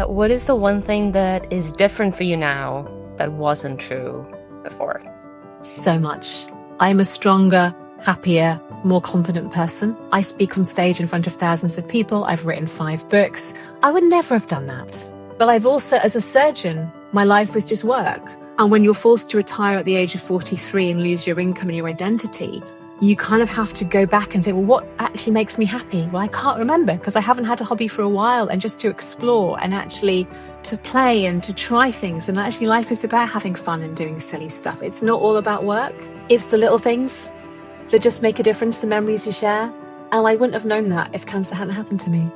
What is the one thing that is different for you now that wasn't true before? So much. I'm a stronger, happier, more confident person. I speak on stage in front of thousands of people. I've written 5 books. I would never have done that. But I've also, as a surgeon, my life was just work. And when you're forced to retire at the age of 43 and lose your income and your identity, you kind of have to go back and think, well, what actually makes me happy? Well, I can't remember because I haven't had a hobby for a while, and just to explore and actually to play and to try things. And actually life is about having fun and doing silly stuff. It's not all about work. It's the little things that just make a difference, the memories you share. And I wouldn't have known that if cancer hadn't happened to me.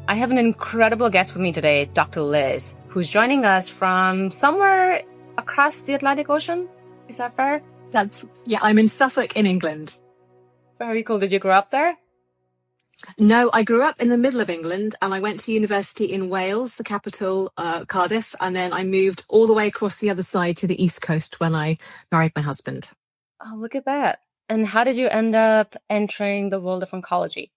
I have an incredible guest with me today, Dr. Liz, who's joining us from somewhere across the Atlantic Ocean. Is that fair? I'm in Suffolk in England. Very cool. Did you grow up there? No, I grew up in the middle of England and I went to university in Wales, the capital, Cardiff. And then I moved all the way across the other side to the East Coast when I married my husband. Oh, look at that. And how did you end up entering the world of oncology?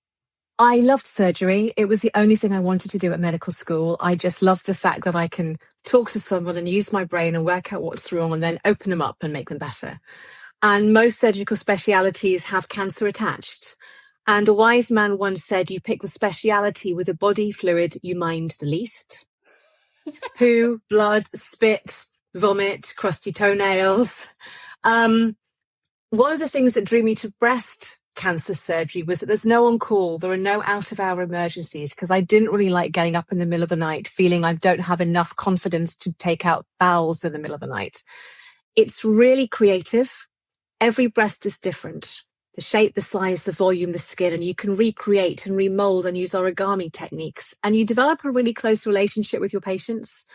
I loved surgery. It was the only thing I wanted to do at medical school. I just loved the fact that I can talk to someone and use my brain and work out what's wrong and then open them up and make them better. And most surgical specialities have cancer attached. And a wise man once said, you pick the speciality with a body fluid you mind the least. Poo, blood, spit, vomit, crusty toenails. One of the things that drew me to breast cancer surgery was that there's no on call. There are no out of hour emergencies because I didn't really like getting up in the middle of the night feeling I don't have enough confidence to take out bowels in the middle of the night. It's really creative. Every breast is different. The shape, the size, the volume, the skin, and you can recreate and remold and use origami techniques. And you develop a really close relationship with your patients.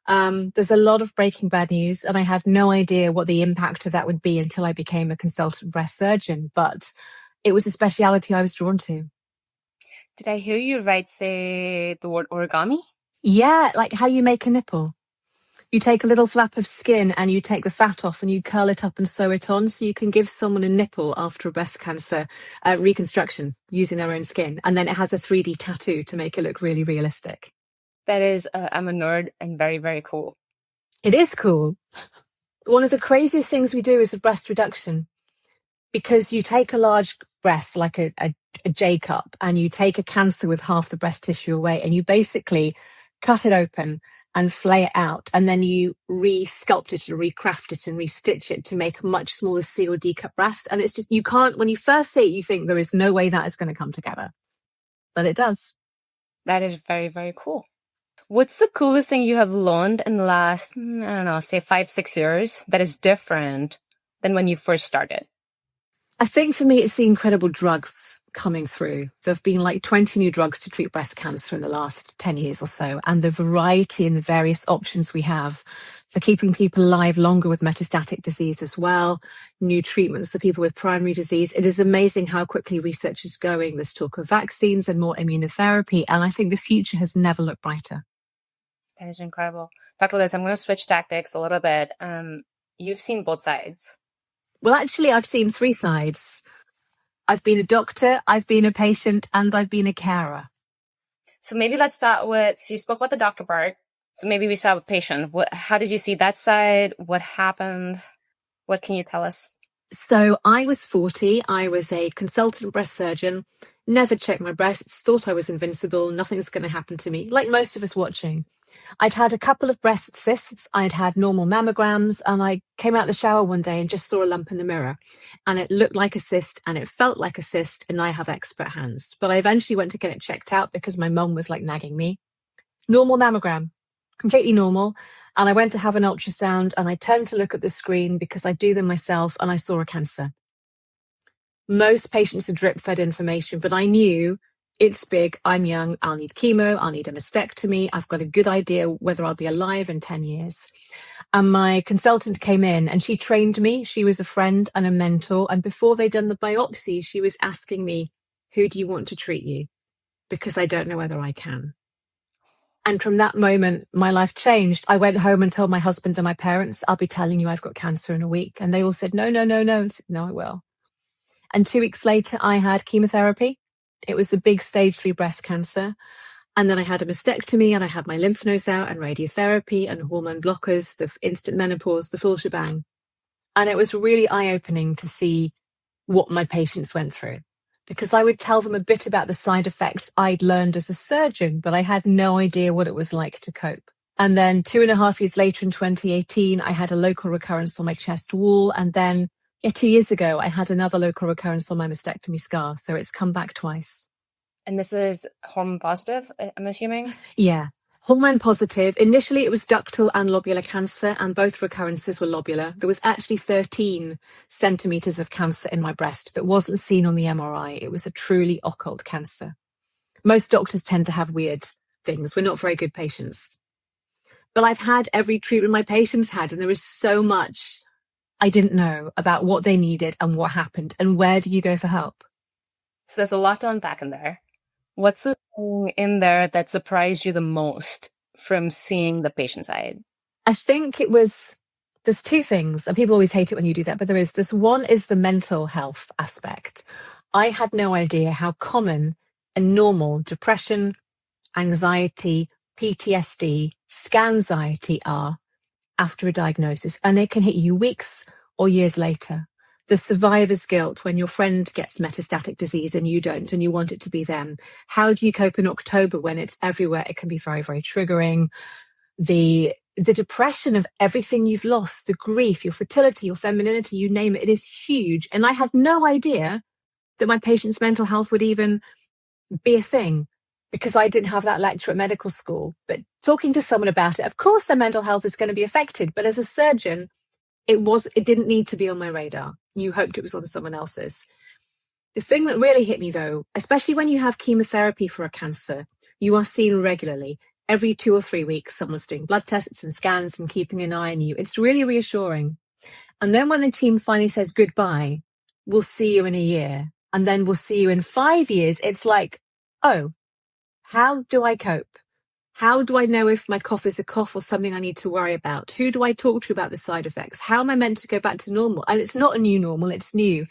There's a lot of breaking bad news, and I had no idea what the impact of that would be until I became a consultant breast surgeon. But it was a speciality I was drawn to. Did I hear you say the word origami? Yeah, like how you make a nipple. You take a little flap of skin and you take the fat off and you curl it up and sew it on so you can give someone a nipple after a breast cancer reconstruction using their own skin. And then it has a 3D tattoo to make it look really realistic. That is, I'm a nerd and very, very cool. It is cool. One of the craziest things we do is a breast reduction, because you take a large breast like a J cup and you take a cancer with half the breast tissue away and you basically cut it open and flay it out, and then you re-sculpt it and recraft it and restitch it to make a much smaller C or D cup breast. And it's just, you can't, when you first see it, you think there is no way that is going to come together. But it does. That is very, very cool. What's the coolest thing you have learned in the last, say 5-6 years that is different than when you first started? I think for me, it's the incredible drugs coming through. There have been like 20 new drugs to treat breast cancer in the last 10 years or so. And the variety and the various options we have for keeping people alive longer with metastatic disease as well, new treatments for people with primary disease. It is amazing how quickly research is going. There's talk of vaccines and more immunotherapy. And I think the future has never looked brighter. That is incredible. Dr. Liz, I'm going to switch tactics a little bit. You've seen both sides. Well, actually, I've seen 3 sides. I've been a doctor, I've been a patient, and I've been a carer. So maybe let's start with, so you spoke about the doctor part. So maybe we start with patient. How did you see that side? What happened? What can you tell us? So I was 40. I was a consultant breast surgeon, never checked my breasts, thought I was invincible. Nothing's going to happen to me, like most of us watching. I'd had a couple of breast cysts. I'd had normal mammograms, and I came out of the shower one day and just saw a lump in the mirror, and it looked like a cyst and it felt like a cyst, and I have expert hands. But I eventually went to get it checked out because my mum was like nagging me. Normal mammogram, completely normal. And I went to have an ultrasound and I turned to look at the screen because I do them myself, and I saw a cancer. Most patients are drip fed information, but I knew it's big, I'm young, I'll need chemo, I'll need a mastectomy, I've got a good idea whether I'll be alive in 10 years. And my consultant came in and she trained me. She was a friend and a mentor. And before they'd done the biopsy, she was asking me, who do you want to treat you? Because I don't know whether I can. And from that moment, my life changed. I went home and told my husband and my parents, I'll be telling you I've got cancer in a week. And they all said, no. I said, no, I will. And 2 weeks later, I had chemotherapy. It was a big stage 3 breast cancer. And then I had a mastectomy and I had my lymph nodes out and radiotherapy and hormone blockers, the instant menopause, the full shebang. And it was really eye-opening to see what my patients went through, because I would tell them a bit about the side effects I'd learned as a surgeon, but I had no idea what it was like to cope. And then 2.5 years later in 2018, I had a local recurrence on my chest wall. And then 2 years ago, I had another local recurrence on my mastectomy scar. So it's come back twice. And this is hormone positive, I'm assuming? Yeah. Hormone positive. Initially, it was ductal and lobular cancer, and both recurrences were lobular. There was actually 13 centimeters of cancer in my breast that wasn't seen on the MRI. It was a truly occult cancer. Most doctors tend to have weird things. We're not very good patients. But I've had every treatment my patients had, and there is so much I didn't know about what they needed and what happened, and where do you go for help? So there's a lot to unpack in there. What's the thing in there that surprised you the most from seeing the patient side? I think there's two things, and people always hate it when you do that, but there is. This one is the mental health aspect. I had no idea how common and normal depression, anxiety, PTSD, scanxiety are after a diagnosis, and it can hit you weeks or years later. The survivor's guilt when your friend gets metastatic disease and you don't, and you want it to be them. How do you cope in October when it's everywhere? It can be very, very triggering. The depression of everything you've lost, the grief, your fertility, your femininity, you name it, it is huge. And I had no idea that my patient's mental health would even be a thing, because I didn't have that lecture at medical school. But talking to someone about it, of course their mental health is going to be affected. But as a surgeon, it didn't need to be on my radar. You hoped it was on someone else's. The thing that really hit me though, especially when you have chemotherapy for a cancer, you are seen regularly. Every 2 or 3 weeks, someone's doing blood tests and scans and keeping an eye on you. It's really reassuring. And then when the team finally says goodbye, we'll see you in a year, and then we'll see you in 5 years, it's like, oh, how do I cope? How do I know if my cough is a cough or something I need to worry about? Who do I talk to about the side effects? How am I meant to go back to normal? And it's not a new normal, it's new.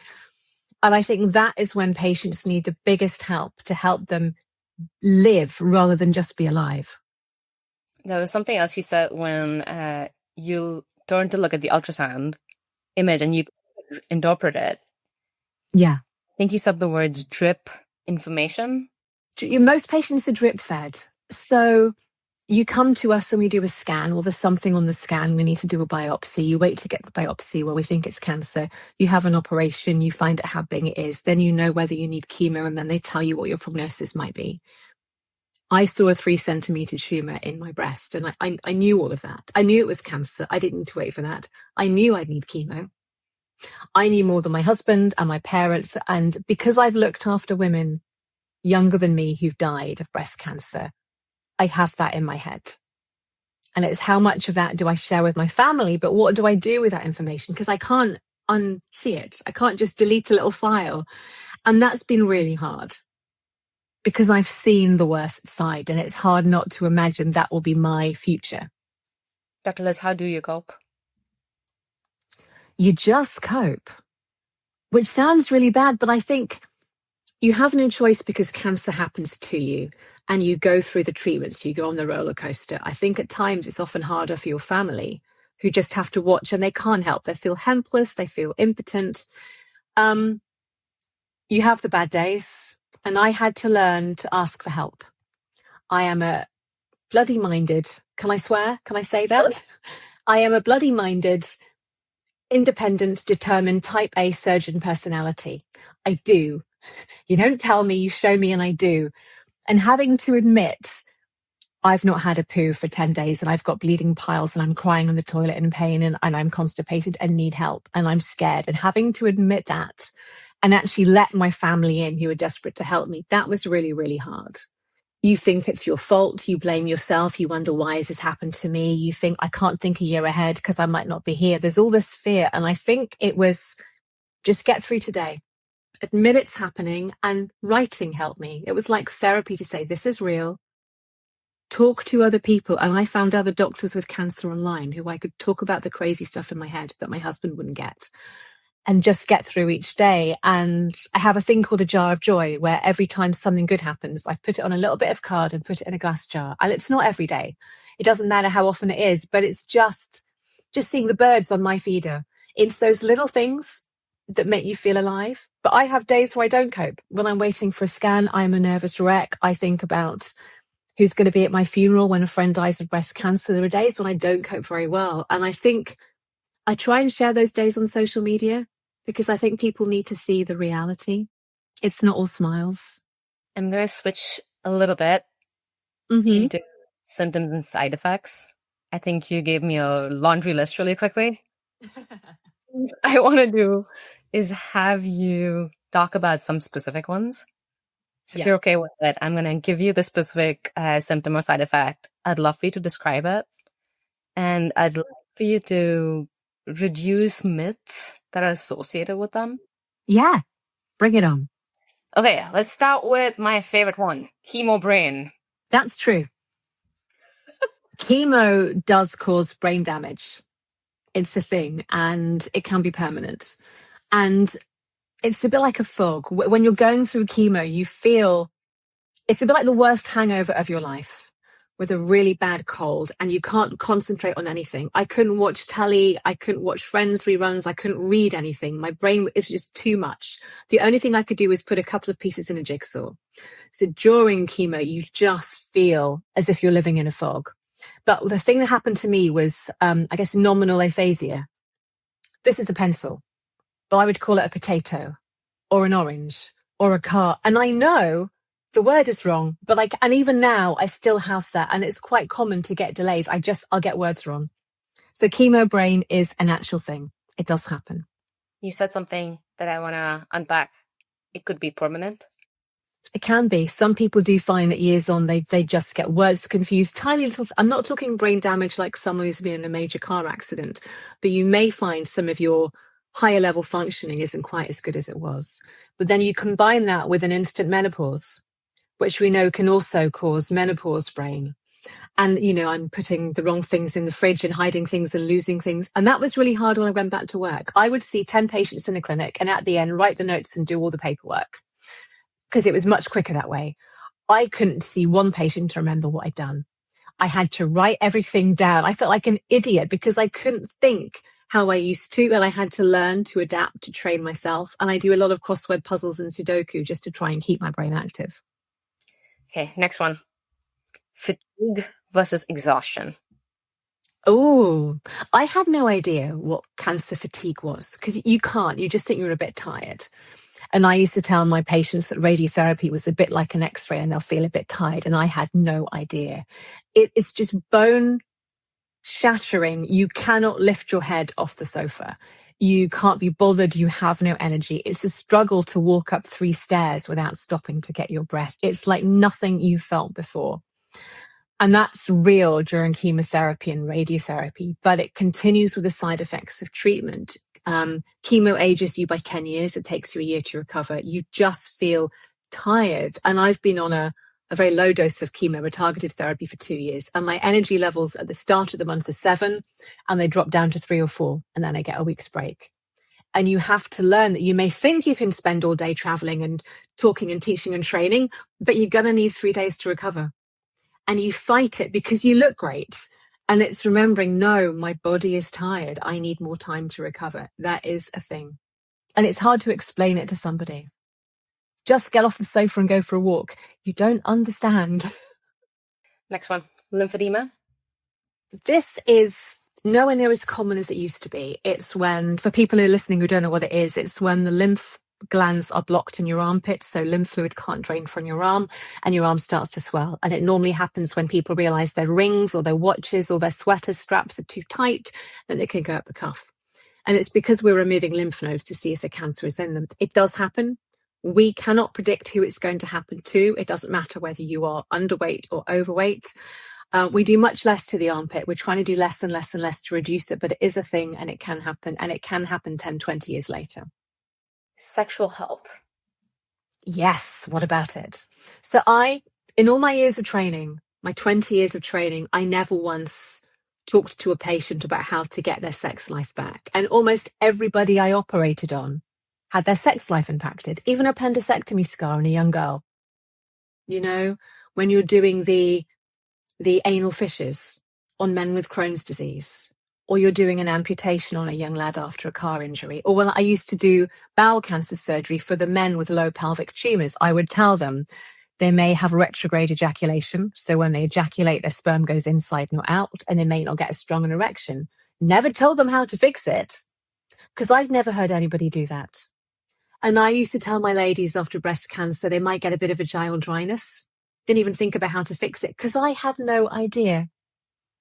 And I think that is when patients need the biggest help to help them live rather than just be alive. There was something else you said when you turned to look at the ultrasound image and you interpret it. Yeah. I think you said the words drip information. Most patients are drip fed. So you come to us and we do a scan, or there's something on the scan, we need to do a biopsy. You wait to get the biopsy, well, we think it's cancer. You have an operation, you find out how big it is. Then you know whether you need chemo, and then they tell you what your prognosis might be. I saw a 3 centimeter tumor in my breast, and I knew all of that. I knew it was cancer. I didn't need to wait for that. I knew I'd need chemo. I knew more than my husband and my parents. And because I've looked after women younger than me who've died of breast cancer, I have that in my head. And it's how much of that do I share with my family, but what do I do with that information? Because I can't unsee it. I can't just delete a little file. And that's been really hard, because I've seen the worst side, and it's hard not to imagine that will be my future. Dr. Liz, how do you cope? You just cope, which sounds really bad, but I think you have no choice, because cancer happens to you and you go through the treatments, you go on the roller coaster. I think at times it's often harder for your family, who just have to watch and they can't help. They feel helpless, they feel impotent. You have the bad days, and I had to learn to ask for help. I am a bloody minded, can I swear? Can I say that? I am a bloody minded, independent, determined type A surgeon personality. I do. You don't tell me, you show me, and I do. And having to admit I've not had a poo for 10 days and I've got bleeding piles and I'm crying on the toilet in pain and I'm constipated and need help and I'm scared, and having to admit that and actually let my family in who are desperate to help me, that was really, really hard. You think it's your fault, you blame yourself, you wonder, why has this happened to me? You think, I can't think a year ahead because I might not be here. There's all this fear. And I think it was just get through today, admit it's happening, and writing helped me. It was like therapy to say, this is real. Talk to other people. And I found other doctors with cancer online who I could talk about the crazy stuff in my head that my husband wouldn't get. and just get through each day. And I have a thing called a jar of joy, where every time something good happens, I put it on a little bit of card and put it in a glass jar. And it's not every day. It doesn't matter how often it is, but it's just seeing the birds on my feeder. It's those little things that make you feel alive. But I have days where I don't cope. When I'm waiting for a scan, I'm a nervous wreck. I think about who's going to be at my funeral when a friend dies of breast cancer. There are days when I don't cope very well. And I think I try and share those days on social media because I think people need to see the reality. It's not all smiles. I'm going to switch a little bit into symptoms and side effects. I think you gave me a laundry list really quickly. What I want to do is have you talk about some specific ones. So if you're okay with it, I'm going to give you the specific symptom or side effect. I'd love for you to describe it. And I'd like for you to reduce myths that are associated with them. Yeah, bring it on. Okay, let's start with my favorite one, chemo brain. That's true. Chemo does cause brain damage. It's a thing, and it can be permanent. And it's a bit like a fog. When you're going through chemo, you feel it's a bit like the worst hangover of your life with a really bad cold, and you can't concentrate on anything. I couldn't watch telly. I couldn't watch Friends reruns. I couldn't read anything. My brain, it was just too much. The only thing I could do was put a couple of pieces in a jigsaw. So during chemo, you just feel as if you're living in a fog. But the thing that happened to me was, I guess, nominal aphasia. This is a pencil, but I would call it a potato or an orange or a car. And I know the word is wrong, but and even now I still have that. And it's quite common to get delays. I'll get words wrong. So chemo brain is an actual thing. It does happen. You said something that I want to unpack. It could be permanent. It can be. Some people do find that years on, they just get words confused. Tiny little, I'm not talking brain damage like someone who's been in a major car accident, but you may find some of your higher level functioning isn't quite as good as it was. But then you combine that with an instant menopause, which we know can also cause menopause brain. And, I'm putting the wrong things in the fridge and hiding things and losing things. And that was really hard when I went back to work. I would see 10 patients in the clinic and at the end, write the notes and do all the paperwork, because it was much quicker that way. I couldn't see one patient to remember what I'd done. I had to write everything down. I felt like an idiot because I couldn't think how I used to, and I had to learn to adapt, to train myself. And I do a lot of crossword puzzles and Sudoku just to try and keep my brain active. Okay, next one. Fatigue versus exhaustion. Oh, I had no idea what cancer fatigue was, because you just think you're a bit tired. And I used to tell my patients that radiotherapy was a bit like an x-ray and they'll feel a bit tired. And I had no idea. It is just bone shattering. You cannot lift your head off the sofa. You can't be bothered. You have no energy. It's a struggle to walk up 3 stairs without stopping to get your breath. It's like nothing you've felt before. And that's real during chemotherapy and radiotherapy, but it continues with the side effects of treatment. Chemo ages you by 10 years. It takes you a year to recover. You just feel tired. And I've been on a very low dose of chemo, a targeted therapy, for 2 years. And my energy levels at the start of the month are 7, and they drop down to 3 or 4. And then I get a week's break. And you have to learn that you may think you can spend all day traveling and talking and teaching and training, but you're going to need 3 days to recover. And you fight it because you look great. And it's remembering, no, my body is tired. I need more time to recover. That is a thing. And it's hard to explain it to somebody. Just get off the sofa and go for a walk. You don't understand. Next one, lymphedema. This is nowhere near as common as it used to be. It's when, for people who are listening who don't know what it is, it's when the lymph glands are blocked in your armpit, so lymph fluid can't drain from your arm and your arm starts to swell. And it normally happens when people realize their rings or their watches or their sweater straps are too tight, and they can go up the cuff. And it's because we're removing lymph nodes to see if the cancer is in them. It does happen. We cannot predict who it's going to happen to. It doesn't matter whether you are underweight or overweight. We do much less to the armpit. We're trying to do less and less and less to reduce it, but it is a thing and it can happen, and it can happen 10, 20 years later. Sexual health. Yes, what about it? So in all my years of training, my 20 years of training, I never once talked to a patient about how to get their sex life back. And almost everybody I operated on had their sex life impacted, even a appendectomy scar in a young girl. You know, when you're doing the anal fissures on men with Crohn's disease, or you're doing an amputation on a young lad after a car injury, or when I used to do bowel cancer surgery for the men with low pelvic tumours, I would tell them they may have retrograde ejaculation. So when they ejaculate, their sperm goes inside, not out, and they may not get a strong an erection. Never told them how to fix it, because I'd never heard anybody do that. And I used to tell my ladies after breast cancer, they might get a bit of vaginal dryness. Didn't even think about how to fix it because I had no idea.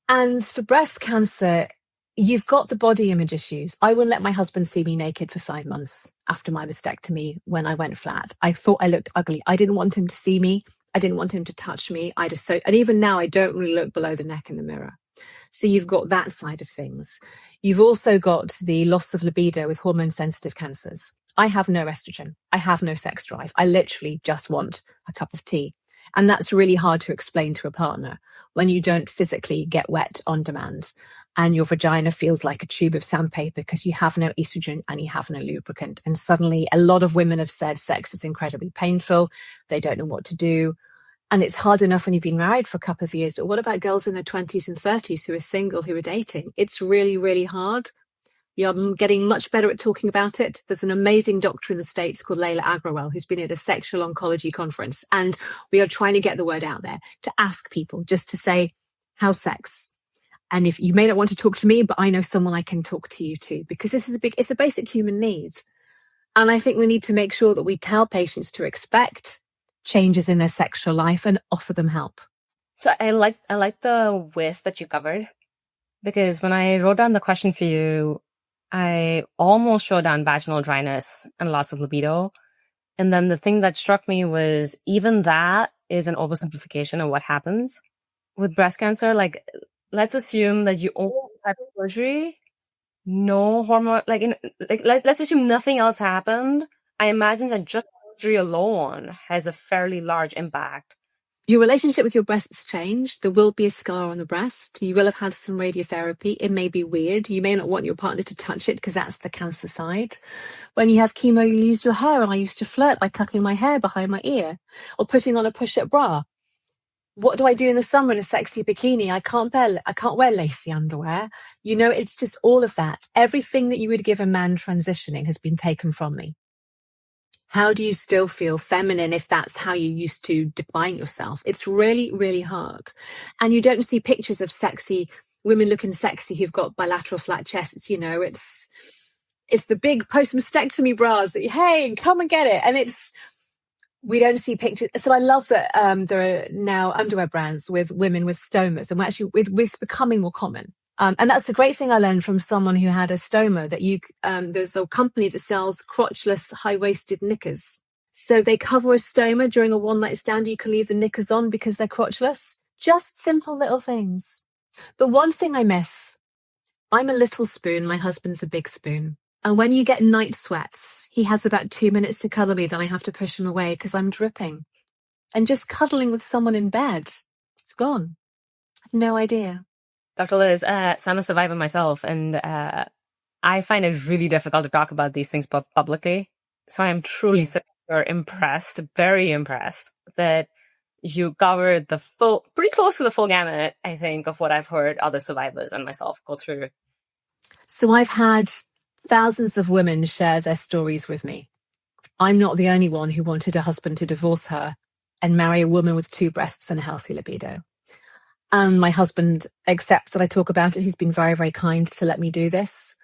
And for breast cancer, you've got the body image issues. I wouldn't let my husband see me naked for 5 months after my mastectomy when I went flat. I thought I looked ugly. I didn't want him to see me. I didn't want him to touch me. And even now, I don't really look below the neck in the mirror. So you've got that side of things. You've also got the loss of libido with hormone-sensitive cancers. I have no estrogen. I have no sex drive. I literally just want a cup of tea. And that's really hard to explain to a partner when you don't physically get wet on demand and your vagina feels like a tube of sandpaper because you have no estrogen and you have no lubricant. And suddenly a lot of women have said sex is incredibly painful. They don't know what to do. And it's hard enough when you've been married for a couple of years. But what about girls in their 20s and 30s who are single, who are dating? It's really, really hard. I'm getting much better at talking about it. There's an amazing doctor in the States called Layla Agrawal who's been at a sexual oncology conference. And we are trying to get the word out there to ask people just to say, how's sex? And if you may not want to talk to me, but I know someone I can talk to you to, because it's a basic human need. And I think we need to make sure that we tell patients to expect changes in their sexual life and offer them help. So I like the width that you covered, because when I wrote down the question for you, I almost wrote down vaginal dryness and loss of libido. And then the thing that struck me was even that is an oversimplification of what happens with breast cancer. Like, let's assume that you only had surgery, no hormone, let's assume nothing else happened. I imagine that just surgery alone has a fairly large impact. Your relationship with your breasts changed. There will be a scar on the breast. You will have had some radiotherapy. It may be weird. You may not want your partner to touch it because that's the cancer side. When you have chemo, you lose your hair. And I used to flirt by tucking my hair behind my ear or putting on a push-up bra. What do I do in the summer in a sexy bikini? I can't wear lacy underwear. You know, it's just all of that. Everything that you would give a man transitioning has been taken from me. How do you still feel feminine if that's how you used to define yourself? It's really, really hard. And you don't see pictures of sexy women looking sexy who've got bilateral flat chests. You know, it's the big post-mastectomy bras that, hey, come and get it. And we don't see pictures. So I love that there are now underwear brands with women with stomas, and it's becoming more common. And that's the great thing I learned from someone who had a stoma, that there's a company that sells crotchless high-waisted knickers. So they cover a stoma during a one-night stand. You can leave the knickers on because they're crotchless. Just simple little things. But one thing I miss, I'm a little spoon. My husband's a big spoon. And when you get night sweats, he has about 2 minutes to cuddle me. Then I have to push him away because I'm dripping. And just cuddling with someone in bed, it's gone. No idea. Dr. Liz, so I'm a survivor myself, and I find it really difficult to talk about these things publicly. So I am truly super impressed, very impressed that you covered pretty close to the full gamut, I think, of what I've heard other survivors and myself go through. So I've had thousands of women share their stories with me. I'm not the only one who wanted a husband to divorce her and marry a woman with 2 breasts and a healthy libido. And my husband accepts that I talk about it. He's been very, very kind to let me do this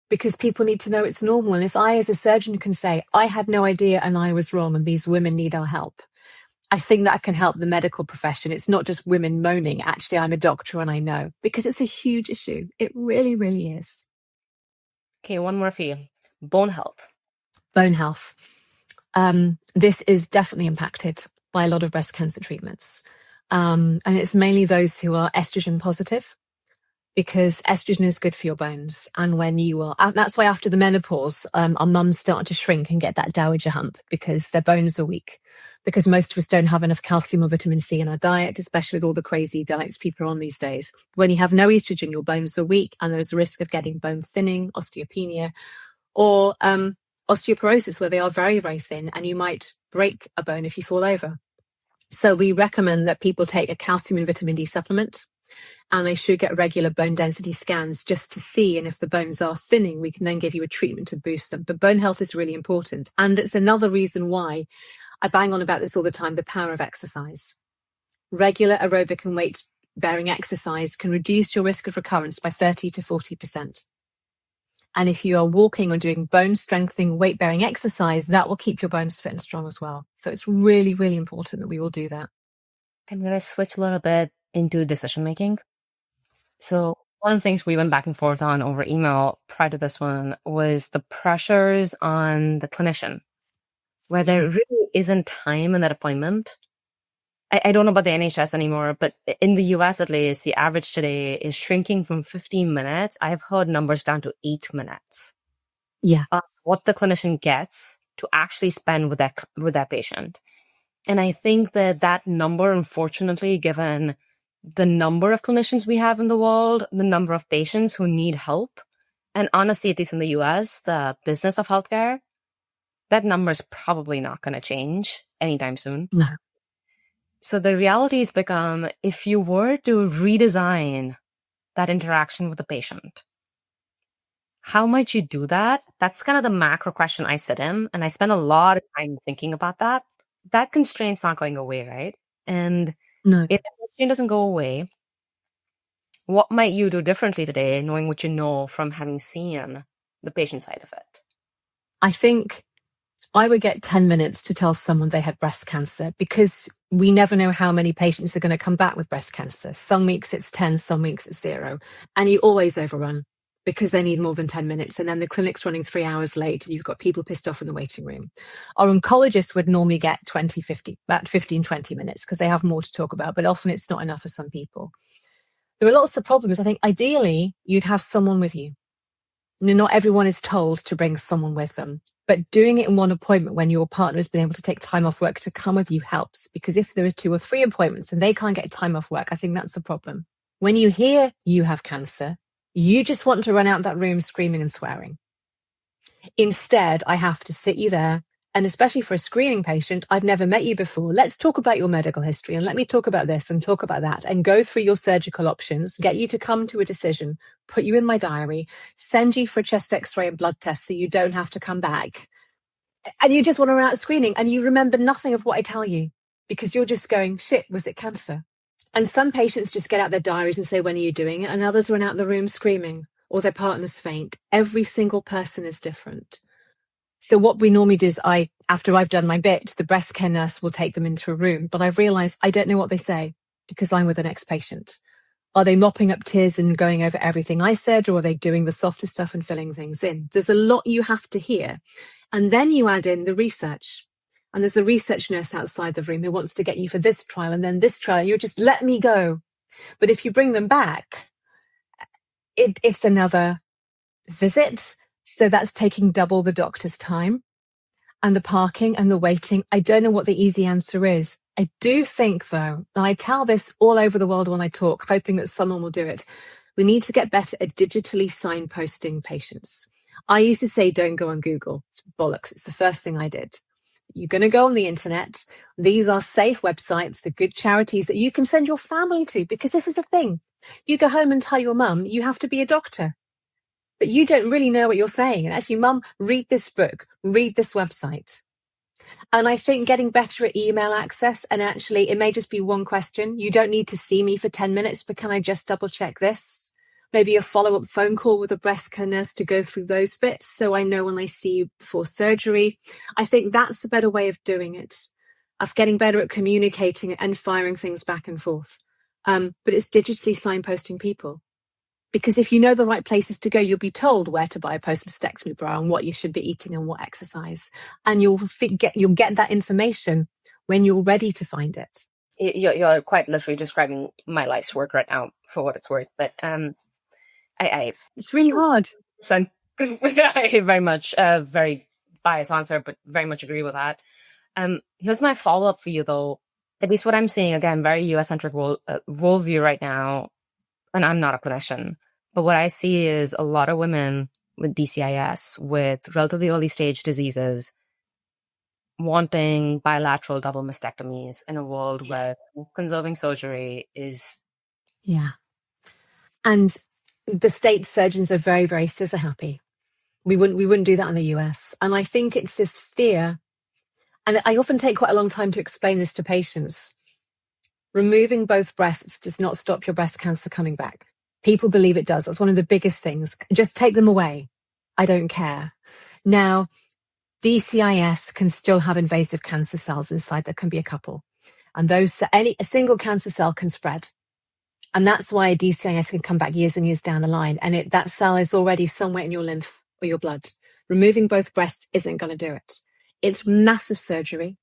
because people need to know it's normal. And if I, as a surgeon, can say, I had no idea and I was wrong and these women need our help, I think that can help the medical profession. It's not just women moaning. Actually, I'm a doctor and I know, because it's a huge issue. It really, really is. Okay, one more for you. Bone health. Bone health. This is definitely impacted by a lot of breast cancer treatments. And it's mainly those who are estrogen positive. because estrogen is good for your bones. And when you are, that's why after the menopause, our mums start to shrink and get that dowager hump because their bones are weak. Because most of us don't have enough calcium or vitamin C in our diet, especially with all the crazy diets people are on these days. When you have no estrogen, your bones are weak and there's a risk of getting bone thinning, osteopenia, or osteoporosis, where they are very, very thin and you might break a bone if you fall over. So we recommend that people take a calcium and vitamin D supplement, and they should get regular bone density scans just to see. And if the bones are thinning, we can then give you a treatment to boost them. But bone health is really important. And it's another reason why I bang on about this all the time, the power of exercise. Regular aerobic and weight-bearing exercise can reduce your risk of recurrence by 30 to 40%. And if you are walking or doing bone-strengthening, weight-bearing exercise, that will keep your bones fit and strong as well. So it's really, really important that we all do that. I'm going to switch a little bit into decision-making. So one of the things we went back and forth on over email prior to this one was the pressures on the clinician, where there really isn't time in that appointment. I don't know about the NHS anymore, but in the US at least, the average today is shrinking from 15 minutes. I've heard numbers down to 8 minutes. Yeah. What the clinician gets to actually spend with that patient. And I think that number, unfortunately, given the number of clinicians we have in the world, the number of patients who need help, and honestly, at least in the US, the business of healthcare, that number is probably not going to change anytime soon. No. So the reality has become, if you were to redesign that interaction with the patient, how might you do that? That's kind of the macro question I sit in, and I spend a lot of time thinking about that. That constraint's not going away, right? And no. If the constraint doesn't go away, what might you do differently today, knowing what you know from having seen the patient side of it? I think I would get 10 minutes to tell someone they had breast cancer, because we never know how many patients are going to come back with breast cancer. Some weeks it's 10, some weeks it's 0. And you always overrun because they need more than 10 minutes. And then the clinic's running 3 hours late and you've got people pissed off in the waiting room. Our oncologists would normally get about 15, 20 minutes because they have more to talk about, but often it's not enough for some people. There are lots of problems. I think ideally you'd have someone with you. Not everyone is told to bring someone with them, but doing it in one appointment when your partner has been able to take time off work to come with you helps, because if there are 2 or 3 appointments and they can't get time off work, I think that's a problem. When you hear you have cancer, you just want to run out of that room screaming and swearing. Instead, I have to sit you there, and especially for a screening patient, I've never met you before. Let's talk about your medical history, and let me talk about this and talk about that, and go through your surgical options, get you to come to a decision, put you in my diary, send you for a chest x-ray and blood test so you don't have to come back. And you just want to run out screening and you remember nothing of what I tell you because you're just going, shit, was it cancer? And some patients just get out their diaries and say, when are you doing it? And others run out the room screaming or their partners faint. Every single person is different. So what we normally do is after I've done my bit, the breast care nurse will take them into a room. But I've realized I don't know what they say because I'm with the next patient. Are they mopping up tears and going over everything I said, or are they doing the softer stuff and filling things in? There's a lot you have to hear. And then you add in the research. And there's a research nurse outside the room who wants to get you for this trial and then this trial. You're just, let me go. But if you bring them back, it's another visit. So that's taking double the doctor's time. And the parking and the waiting. I don't know what the easy answer is. I do think, though, and I tell this all over the world when I talk, hoping that someone will do it, we need to get better at digitally signposting patients. I used to say, don't go on Google. It's bollocks. It's the first thing I did. You're going to go on the internet. These are safe websites, the good charities that you can send your family to, because this is a thing. You go home and tell your mum you have to be a doctor, but you don't really know what you're saying. And actually, mum, read this book, read this website. And I think getting better at email access, and actually it may just be one question. You don't need to see me for 10 minutes, but can I just double check this? Maybe a follow-up phone call with a breast care nurse to go through those bits so I know when I see you before surgery. I think that's a better way of doing it, of getting better at communicating and firing things back and forth. But it's digitally signposting people. Because if you know the right places to go, you'll be told where to buy a post-mastectomy bra and what you should be eating and what exercise. And you'll get that information when you're ready to find it. You're quite literally describing my life's work right now, for what it's worth. But It's really hard. I very much, very biased answer, but very much agree with that. Here's my follow up for you, though. At least what I'm seeing, again, very US centric worldview right now, and I'm not a clinician, but what I see is a lot of women with DCIS with relatively early stage diseases wanting bilateral double mastectomies in a world where conserving surgery is. Yeah. And the state surgeons are very, very scissor happy. We wouldn't do that in the US. And I think it's this fear. And I often take quite a long time to explain this to patients. Removing both breasts does not stop your breast cancer coming back. People believe it does. That's one of the biggest things. Just take them away. I don't care. Now, DCIS can still have invasive cancer cells inside. There can be a couple. And a single cancer cell can spread. And that's why a DCIS can come back years and years down the line. And that cell is already somewhere in your lymph or your blood. Removing both breasts isn't going to do it. It's massive surgery.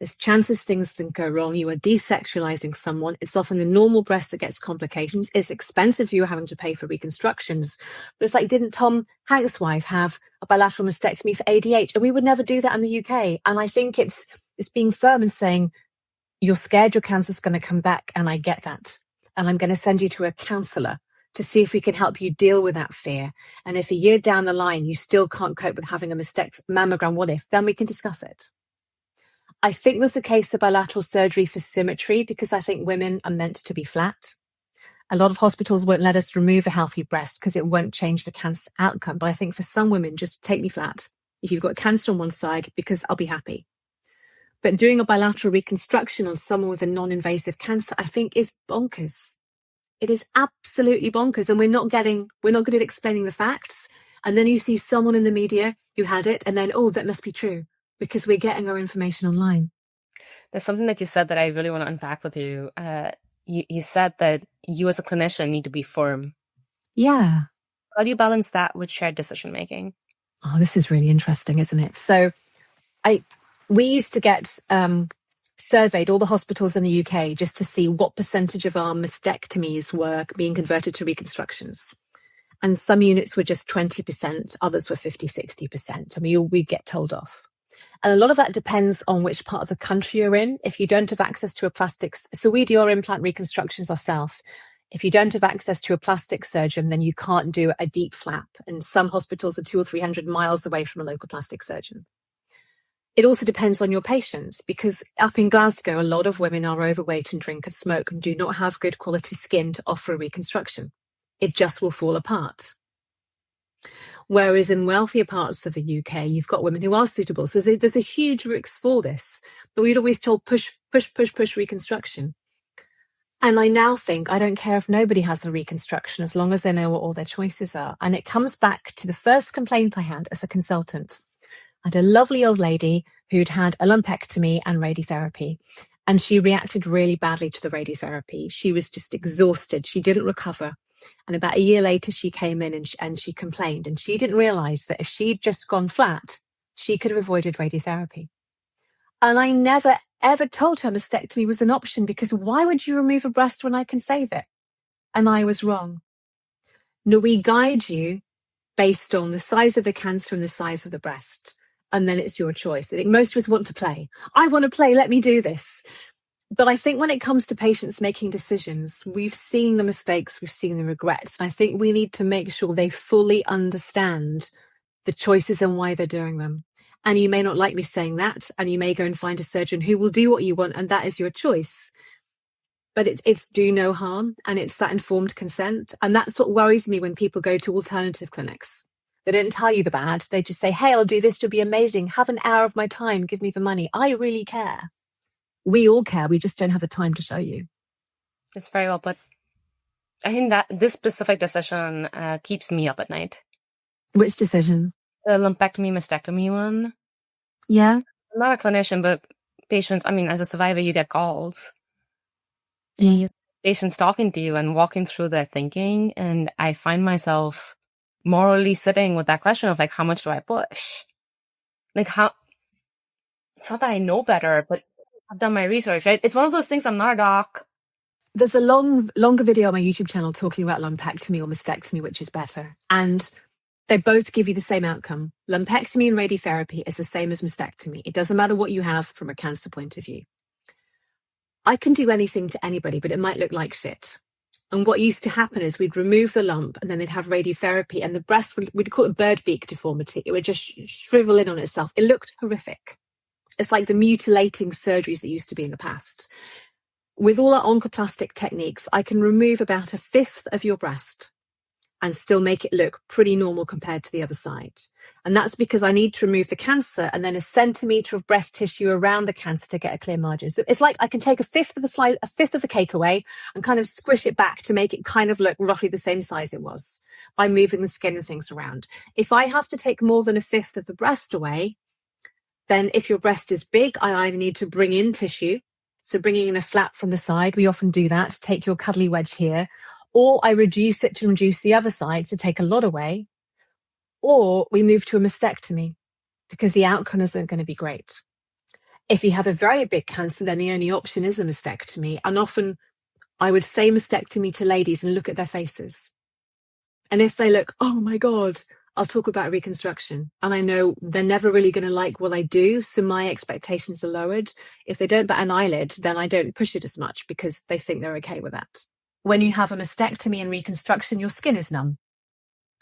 There's chances things can go wrong. You are desexualizing someone. It's often the normal breast that gets complications. It's expensive for you having to pay for reconstructions. But it's like, didn't Tom Hanks' wife have a bilateral mastectomy for ADH? And we would never do that in the UK. And I think it's being firm and saying, you're scared your cancer's going to come back. And I get that. And I'm going to send you to a counselor to see if we can help you deal with that fear. And if a year down the line, you still can't cope with having a mammogram, what if? Then we can discuss it. I think there's a case of bilateral surgery for symmetry because I think women are meant to be flat. A lot of hospitals won't let us remove a healthy breast because it won't change the cancer outcome. But I think for some women, just take me flat if you've got cancer on one side because I'll be happy. But doing a bilateral reconstruction on someone with a non-invasive cancer, I think is bonkers. It is absolutely bonkers. And we're not good at explaining the facts. And then you see someone in the media who had it and then, oh, that must be true because we're getting our information online. There's something that you said that I really want to unpack with you. You said that you as a clinician need to be firm. Yeah. How do you balance that with shared decision making? Oh, this is really interesting, isn't it? So we used to get surveyed all the hospitals in the UK just to see what percentage of our mastectomies were being converted to reconstructions. And some units were just 20%, others were 50, 60%. I mean, we get told off. And a lot of that depends on which part of the country you're in. If you don't have access to a plastics, so we do our implant reconstructions ourselves. If you don't have access to a plastic surgeon, then you can't do a deep flap. And some hospitals are 200 or 300 miles away from a local plastic surgeon. It also depends on your patient because up in Glasgow, a lot of women are overweight and drink and smoke and do not have good quality skin to offer a reconstruction. It just will fall apart. Whereas in wealthier parts of the UK, you've got women who are suitable. So there's a huge risk for this. But we'd always told push reconstruction. And I now think I don't care if nobody has a reconstruction as long as they know what all their choices are. And it comes back to the first complaint I had as a consultant. I had a lovely old lady who'd had a lumpectomy and radiotherapy. And she reacted really badly to the radiotherapy. She was just exhausted. She didn't recover. And about a year later, she came in and she complained. And she didn't realize that if she'd just gone flat, she could have avoided radiotherapy. And I never, ever told her mastectomy was an option because why would you remove a breast when I can save it? And I was wrong. No, we guide you based on the size of the cancer and the size of the breast. And then it's your choice. I think most of us want to play. I want to play. Let me do this. But I think when it comes to patients making decisions, we've seen the mistakes, we've seen the regrets. And I think we need to make sure they fully understand the choices and why they're doing them. And you may not like me saying that, and you may go and find a surgeon who will do what you want, and that is your choice. But it's do no harm, and it's that informed consent. And that's what worries me when people go to alternative clinics. They don't tell you the bad. They just say, hey, I'll do this. You'll be amazing. Have an hour of my time. Give me the money. I really care. We all care. We just don't have the time to show you. That's very well put. I think that this specific decision keeps me up at night. Which decision? The lumpectomy, mastectomy one. Yeah. I'm not a clinician, but patients, I mean, as a survivor, you get calls. Yeah. Patients talking to you and walking through their thinking. And I find myself morally sitting with that question of like, how much do I push? Like it's not that I know better, but I've done my research, right? It's one of those things. I'm not a doc. There's a longer video on my YouTube channel talking about lumpectomy or mastectomy, which is better. And they both give you the same outcome. Lumpectomy and radiotherapy is the same as mastectomy. It doesn't matter what you have from a cancer point of view. I can do anything to anybody, but it might look like shit. And what used to happen is we'd remove the lump and then they'd have radiotherapy and the breast, we'd call it bird beak deformity. It would just shrivel in on itself. It looked horrific. It's like the mutilating surgeries that used to be in the past. With all our oncoplastic techniques, I can remove about 1/5 of your breast and still make it look pretty normal compared to the other side. And that's because I need to remove the cancer and then 1 centimetre of breast tissue around the cancer to get a clear margin. So it's like I can take 1/5 of a cake away and kind of squish it back to make it kind of look roughly the same size it was by moving the skin and things around. If I have to take more than 1/5 of the breast away, then if your breast is big, I either need to bring in tissue. So bringing in a flap from the side, we often do that, take your cuddly wedge here, or I reduce it to reduce the other side to take a lot away, or we move to a mastectomy because the outcome isn't going to be great. If you have a very big cancer, then the only option is a mastectomy. And often I would say mastectomy to ladies and look at their faces. And if they look, oh my God, I'll talk about reconstruction. And I know they're never really going to like what I do, so my expectations are lowered. If they don't bat an eyelid, then I don't push it as much because they think they're okay with that. When you have a mastectomy and reconstruction, your skin is numb.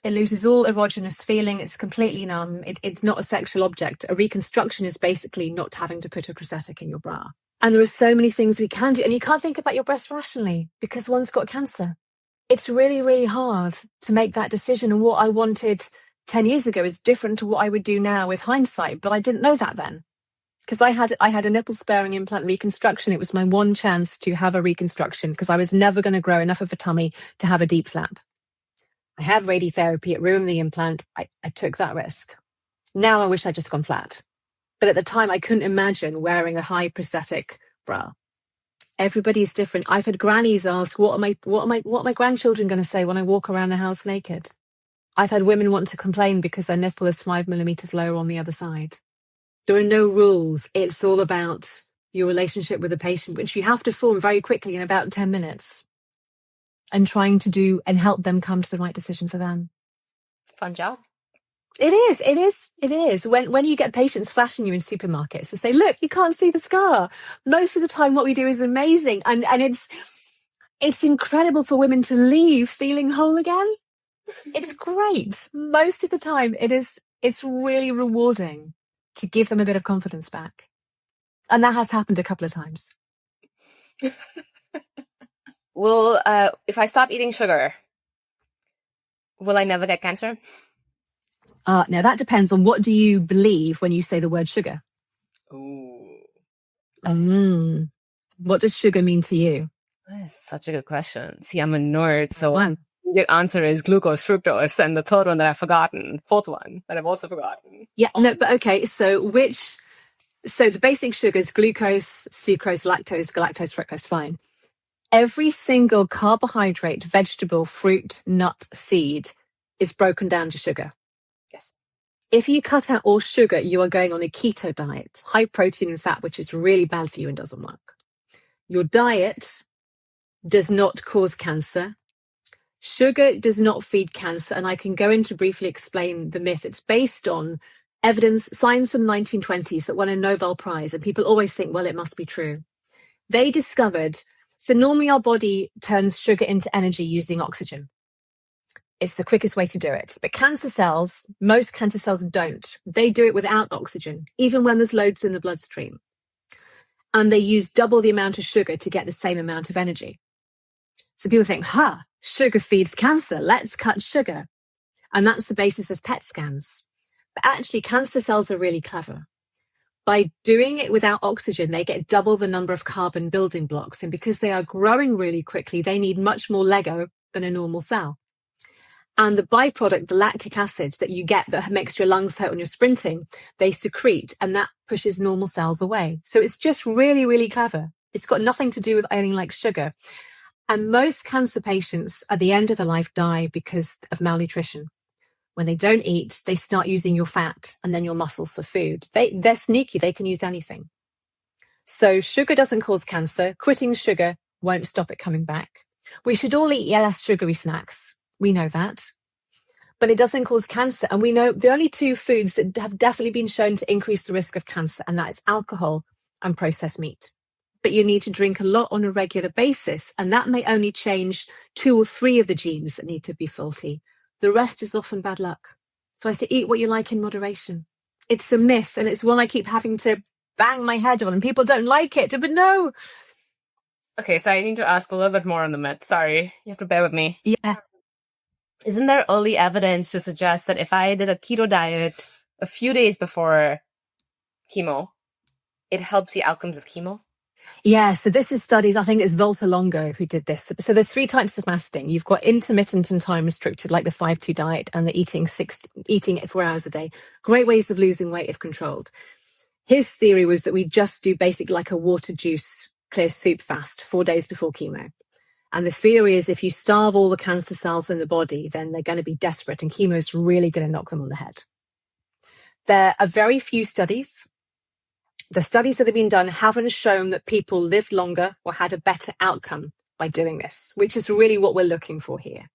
It loses all erogenous feeling. It's completely numb. It's not a sexual object. A reconstruction is basically not having to put a prosthetic in your bra. And there are so many things we can do. And you can't think about your breast rationally because one's got cancer. It's really, really hard to make that decision. And what I wanted 10 years ago is different to what I would do now with hindsight. But I didn't know that then. Because I had a nipple sparing implant reconstruction. It was my one chance to have a reconstruction because I was never going to grow enough of a tummy to have a deep flap. I had radiotherapy, it ruined the implant. I took that risk. Now I wish I'd just gone flat. But at the time I couldn't imagine wearing a high prosthetic bra. Everybody is different. I've had grannies ask, what are my grandchildren going to say when I walk around the house naked? I've had women want to complain because their nipple is 5 millimeters lower on the other side. There are no rules. It's all about your relationship with the patient, which you have to form very quickly in about 10 minutes and trying to do and help them come to the right decision for them. Fun job. It is. When you get patients flashing you in supermarkets to say, look, you can't see the scar. Most of the time what we do is amazing. And it's incredible for women to leave feeling whole again. It's great. Most of the time it's really rewarding to give them a bit of confidence back. And that has happened a couple of times. Well, if I stop eating sugar, will I never get cancer? Now that depends on what do you believe when you say the word sugar. Ooh. What does sugar mean to you? That's such a good question. See, I'm a nerd, so the answer is glucose, fructose, and the third one that I've forgotten, fourth one that I've also forgotten. Yeah, no, but okay, so the basic sugars, glucose, sucrose, lactose, galactose, fructose, fine. Every single carbohydrate, vegetable, fruit, nut, seed is broken down to sugar. Yes. If you cut out all sugar, you are going on a keto diet, high protein and fat, which is really bad for you and doesn't work. Your diet does not cause cancer. Sugar does not feed cancer, and I can go into briefly explain the myth. It's based on evidence, science from the 1920s that won a Nobel Prize, and people always think, well, it must be true. They discovered, so normally our body turns sugar into energy using oxygen. It's the quickest way to do it. But cancer cells, most cancer cells don't. They do it without oxygen, even when there's loads in the bloodstream. And they use double the amount of sugar to get the same amount of energy. So people think, sugar feeds cancer, let's cut sugar. And that's the basis of PET scans. But actually, cancer cells are really clever. By doing it without oxygen, they get double the number of carbon building blocks. And because they are growing really quickly, they need much more Lego than a normal cell. And the byproduct, the lactic acid that you get that makes your lungs hurt when you're sprinting, they secrete, and that pushes normal cells away. So it's just really, really clever. It's got nothing to do with anything like sugar. And most cancer patients at the end of their life die because of malnutrition. When they don't eat, they start using your fat and then your muscles for food. They're sneaky. They can use anything. So sugar doesn't cause cancer. Quitting sugar won't stop it coming back. We should all eat less sugary snacks. We know that. But it doesn't cause cancer. And we know the only two foods that have definitely been shown to increase the risk of cancer, and that is alcohol and processed meat. But you need to drink a lot on a regular basis, and that may only change 2 or 3 of the genes that need to be faulty. The rest is often bad luck. So I say eat what you like in moderation. It's a myth, and it's one I keep having to bang my head on, and people don't like it, but no. Okay, so I need to ask a little bit more on the myth. Sorry, you have to bear with me. Yeah. Isn't there early evidence to suggest that if I did a keto diet a few days before chemo, it helps the outcomes of chemo? Yeah, so this is studies, I think it's Volta Longo who did this. So there's 3 types of fasting. You've got intermittent and time restricted, like the 5-2 diet, and the eating 4 hours a day. Great ways of losing weight if controlled. His theory was that we just do basically like a water juice, clear soup fast 4 days before chemo. And the theory is if you starve all the cancer cells in the body, then they're going to be desperate, and chemo is really going to knock them on the head. There are very few studies. The studies that have been done haven't shown that people lived longer or had a better outcome by doing this, which is really what we're looking for here.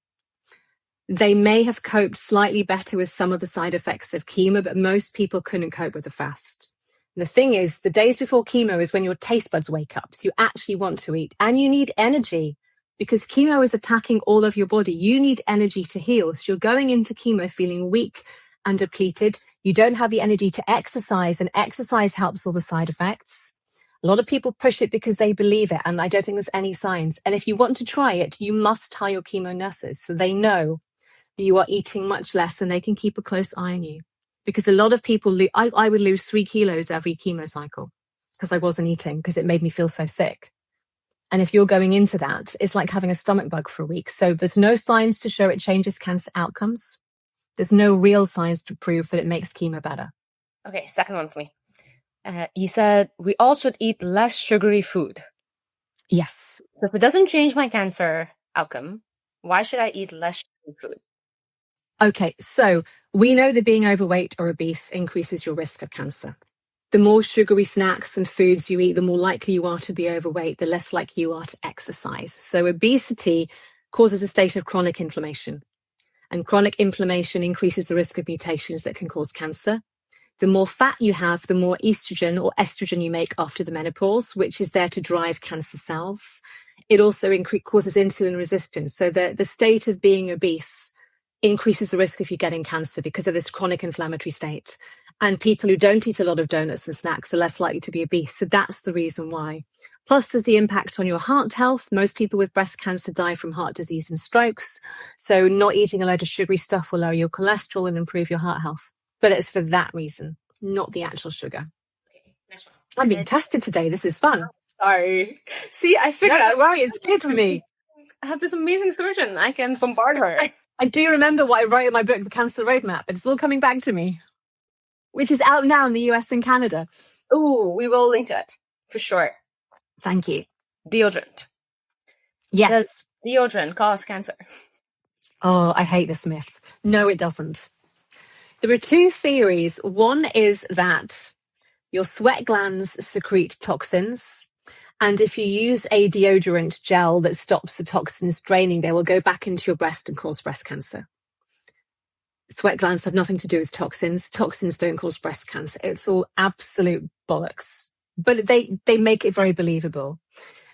They may have coped slightly better with some of the side effects of chemo, but most people couldn't cope with the fast. And the thing is, the days before chemo is when your taste buds wake up, so you actually want to eat, and you need energy. Because chemo is attacking all of your body. You need energy to heal. So you're going into chemo feeling weak and depleted. You don't have the energy to exercise, and exercise helps all the side effects. A lot of people push it because they believe it, and I don't think there's any science. And if you want to try it, you must tell your chemo nurses so they know that you are eating much less and they can keep a close eye on you. Because a lot of people, I would lose 3 kilos every chemo cycle because I wasn't eating because it made me feel so sick. And if you're going into that, it's like having a stomach bug for a week. So there's no science to show it changes cancer outcomes. There's no real science to prove that it makes chemo better. Okay, second one for me. You said we all should eat less sugary food. Yes. So if it doesn't change my cancer outcome, why should I eat less sugary food? Okay, so we know that being overweight or obese increases your risk of cancer. The more sugary snacks and foods you eat, the more likely you are to be overweight, the less likely you are to exercise. So obesity causes a state of chronic inflammation. And chronic inflammation increases the risk of mutations that can cause cancer. The more fat you have, the more estrogen or estrogen you make after the menopause, which is there to drive cancer cells. It also causes insulin resistance. So the state of being obese increases the risk of you getting cancer because of this chronic inflammatory state. And people who don't eat a lot of donuts and snacks are less likely to be obese. So that's the reason why. Plus, there's the impact on your heart health. Most people with breast cancer die from heart disease and strokes. So not eating a load of sugary stuff will lower your cholesterol and improve your heart health. But it's for that reason, not the actual sugar. Okay, next one. I'm being tested today. This is fun. Sorry. See, I figured out. Right, it's good for me. I have this amazing surgeon. I can bombard her. I do remember what I wrote in my book, The Cancer Roadmap. It's all coming back to me, which is out now in the US and Canada. Oh, we will link to it for sure. Thank you. Deodorant. Yes. Does deodorant cause cancer? Oh, I hate this myth. No, it doesn't. There are 2 theories. One is that your sweat glands secrete toxins. And if you use a deodorant gel that stops the toxins draining, they will go back into your breast and cause breast cancer. Sweat glands have nothing to do with toxins. Toxins don't cause breast cancer. It's all absolute bollocks. But they make it very believable.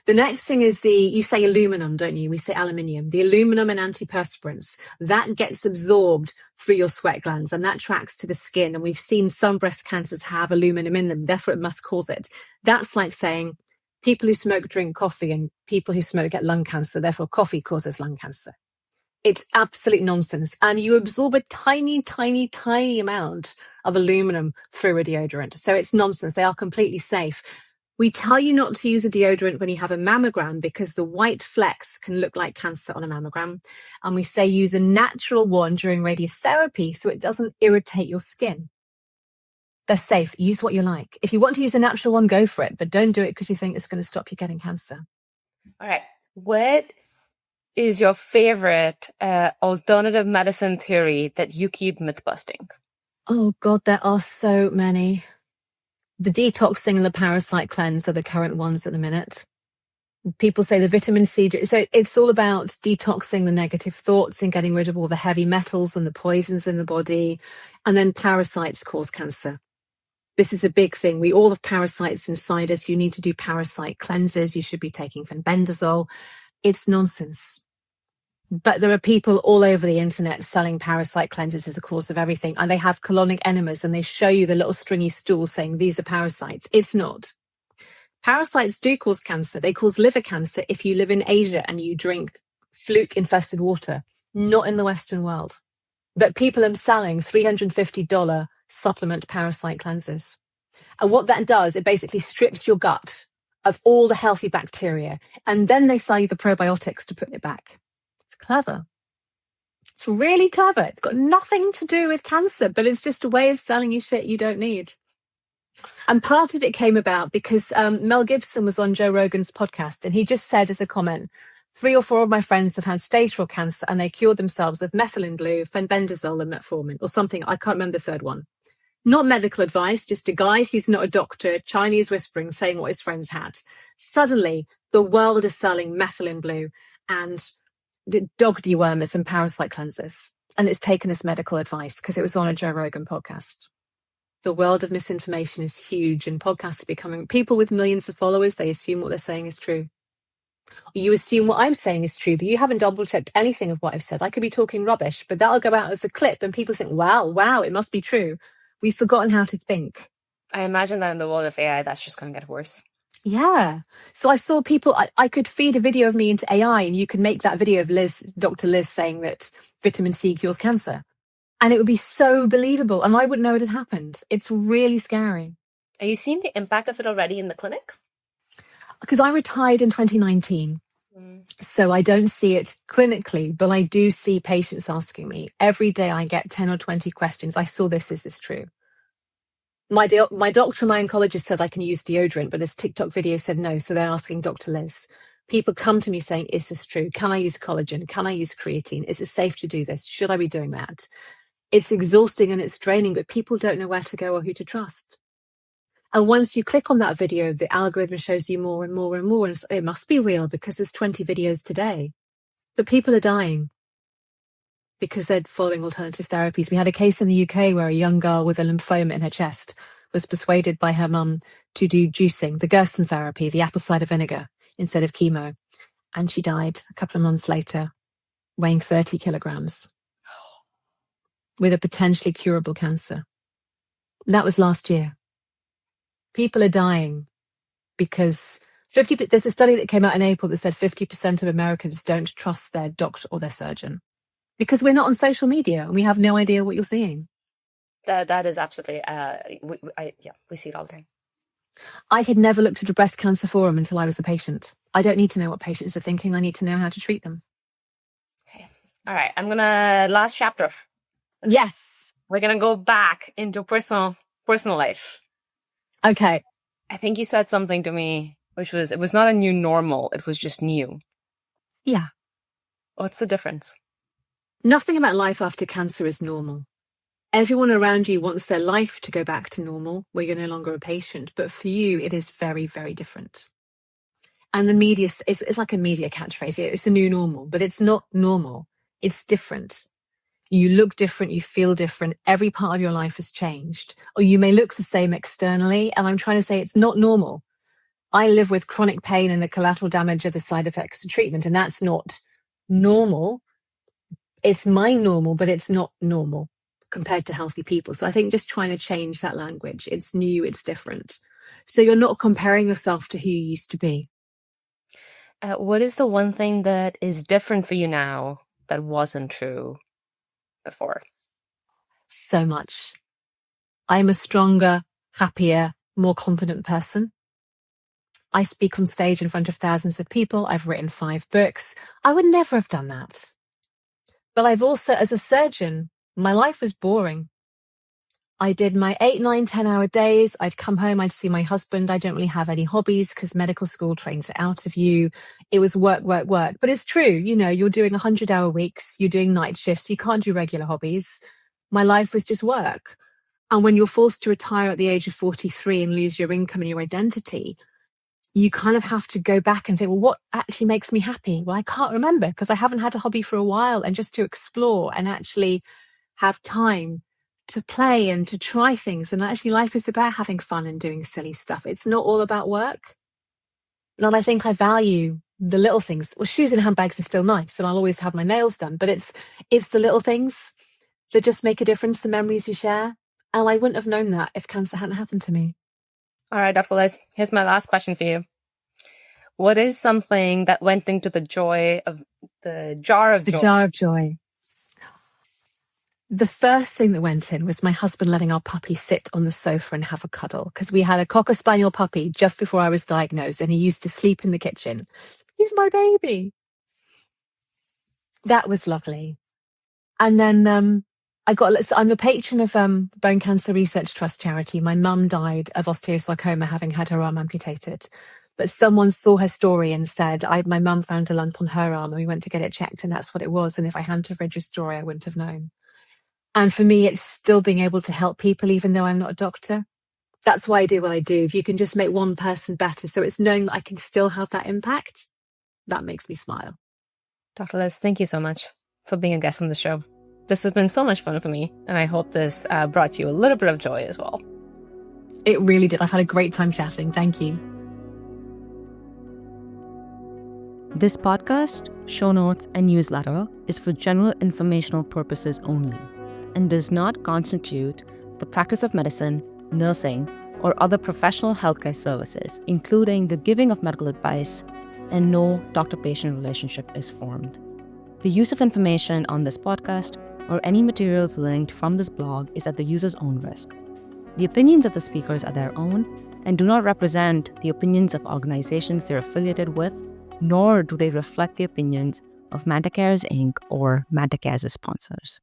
The next thing is you say aluminum, don't you? We say aluminium. The aluminum and antiperspirants, that gets absorbed through your sweat glands and that tracks to the skin. And we've seen some breast cancers have aluminum in them. Therefore, it must cause it. That's like saying people who smoke drink coffee and people who smoke get lung cancer. Therefore, coffee causes lung cancer. It's absolute nonsense. And you absorb a tiny, tiny, tiny amount of aluminum through a deodorant. So it's nonsense. They are completely safe. We tell you not to use a deodorant when you have a mammogram because the white flecks can look like cancer on a mammogram. And we say use a natural one during radiotherapy so it doesn't irritate your skin. They're safe. Use what you like. If you want to use a natural one, go for it. But don't do it because you think it's going to stop you getting cancer. All right. What is your favorite alternative medicine theory that you keep myth busting? Oh, God, there are so many. The detoxing and the parasite cleanse are the current ones at the minute. People say the vitamin C, so it's all about detoxing the negative thoughts and getting rid of all the heavy metals and the poisons in the body. And then parasites cause cancer. This is a big thing. We all have parasites inside us. You need to do parasite cleanses. You should be taking fenbendazole. It's nonsense. But there are people all over the internet selling parasite cleanses as the cause of everything. And they have colonic enemas and they show you the little stringy stool saying these are parasites. It's not. Parasites do cause cancer. They cause liver cancer if you live in Asia and you drink fluke-infested water, not in the Western world. But people are selling $350 supplement parasite cleansers. And what that does, it basically strips your gut of all the healthy bacteria. And then they sell you the probiotics to put it back. It's clever. It's really clever. It's got nothing to do with cancer, but it's just a way of selling you shit you don't need. And part of it came about because Mel Gibson was on Joe Rogan's podcast and he just said as a comment, 3 or 4 of my friends have had stage 4 cancer and they cured themselves with methylene blue, fenbendazole and metformin or something. I can't remember the third one. Not medical advice, just a guy who's not a doctor, Chinese whispering, saying what his friends had. Suddenly, the world is selling methylene blue and dog dewormers and parasite cleansers. And it's taken as medical advice because it was on a Joe Rogan podcast. The world of misinformation is huge and podcasts are becoming, people with millions of followers, they assume what they're saying is true. You assume what I'm saying is true, but you haven't double checked anything of what I've said. I could be talking rubbish, but that'll go out as a clip and people think, wow, it must be true. We've forgotten how to think. I imagine that in the world of AI, that's just going to get worse. Yeah. So I saw people, I could feed a video of me into AI and you could make that video of Dr. Liz saying that vitamin C cures cancer. And it would be so believable. And I wouldn't know it had happened. It's really scary. Are you seeing the impact of it already in the clinic? Because I retired in 2019. So I don't see it clinically, but I do see patients asking me. Every day I get 10 or 20 questions. I saw this, is this true? My doctor and my oncologist said I can use deodorant, but this TikTok video said no. So they're asking Dr. Liz. People come to me saying, is this true? Can I use collagen? Can I use creatine? Is it safe to do this? Should I be doing that? It's exhausting and it's draining, but people don't know where to go or who to trust. And once you click on that video, the algorithm shows you more and more and more. And it must be real because there's 20 videos today. But people are dying because they're following alternative therapies. We had a case in the UK where a young girl with a lymphoma in her chest was persuaded by her mum to do juicing, the Gerson therapy, the apple cider vinegar, instead of chemo. And she died a couple of months later, weighing 30 kilograms with a potentially curable cancer. That was last year. People are dying because there's a study that came out in April that said 50% of Americans don't trust their doctor or their surgeon because we're not on social media and we have no idea what you're seeing. That is absolutely, we see it all the time. I had never looked at a breast cancer forum until I was a patient. I don't need to know what patients are thinking. I need to know how to treat them. Okay. All right. Last chapter. Yes. We're going to go back into personal life. Okay. I think you said something to me, which was, it was not a new normal. It was just new. Yeah. What's the difference? Nothing about life after cancer is normal. Everyone around you wants their life to go back to normal, where you're no longer a patient. But for you, it is very, very different. And the media, it's like a media catchphrase. It's the new normal, but it's not normal. It's different. You look different, you feel different. Every part of your life has changed. Or you may look the same externally. And I'm trying to say it's not normal. I live with chronic pain and the collateral damage of the side effects to treatment. And that's not normal. It's my normal, but it's not normal compared to healthy people. So I think just trying to change that language. It's new, it's different. So you're not comparing yourself to who you used to be. What is the one thing that is different for you now that wasn't true before? So much. I'm a stronger, happier, more confident person. I speak on stage in front of thousands of people. I've written 5 books. I would never have done that. But I've also, as a surgeon, my life was boring. I did my 8, 9, 10-hour days. I'd come home, I'd see my husband. I don't really have any hobbies because medical school trains it out of you. It was work, work, work. But it's true, you're doing 100-hour weeks, you're doing night shifts, you can't do regular hobbies. My life was just work. And when you're forced to retire at the age of 43 and lose your income and your identity, you kind of have to go back and think, well, what actually makes me happy? Well, I can't remember because I haven't had a hobby for a while, and just to explore and actually have time to play and to try things. And actually life is about having fun and doing silly stuff. It's not all about work. And I think I value the little things. Well, shoes and handbags are still nice, and I'll always have my nails done, but it's the little things that just make a difference, the memories you share. And I wouldn't have known that if cancer hadn't happened to me. All right, Dr. Liz, here's my last question for you. What is something that went into the jar of joy? The jar of joy. The first thing that went in was my husband letting our puppy sit on the sofa and have a cuddle, because we had a Cocker Spaniel puppy just before I was diagnosed, and he used to sleep in the kitchen. He's my baby. That was lovely. And then I'm the patron of Bone Cancer Research Trust charity. My mum died of osteosarcoma, having had her arm amputated. But someone saw her story and said, my mum found a lump on her arm and we went to get it checked, and that's what it was. And if I hadn't have read your story, I wouldn't have known. And for me, it's still being able to help people, even though I'm not a doctor. That's why I do what I do. If you can just make one person better, so it's knowing that I can still have that impact, that makes me smile. Dr. Liz, thank you so much for being a guest on the show. This has been so much fun for me, and I hope this brought you a little bit of joy as well. It really did. I've had a great time chatting. Thank you. This podcast, show notes, and newsletter is for general informational purposes only and does not constitute the practice of medicine, nursing, or other professional healthcare services, including the giving of medical advice, and no doctor-patient relationship is formed. The use of information on this podcast or any materials linked from this blog is at the user's own risk. The opinions of the speakers are their own and do not represent the opinions of organizations they're affiliated with, nor do they reflect the opinions of Mantacares Inc. or Mantacares' sponsors.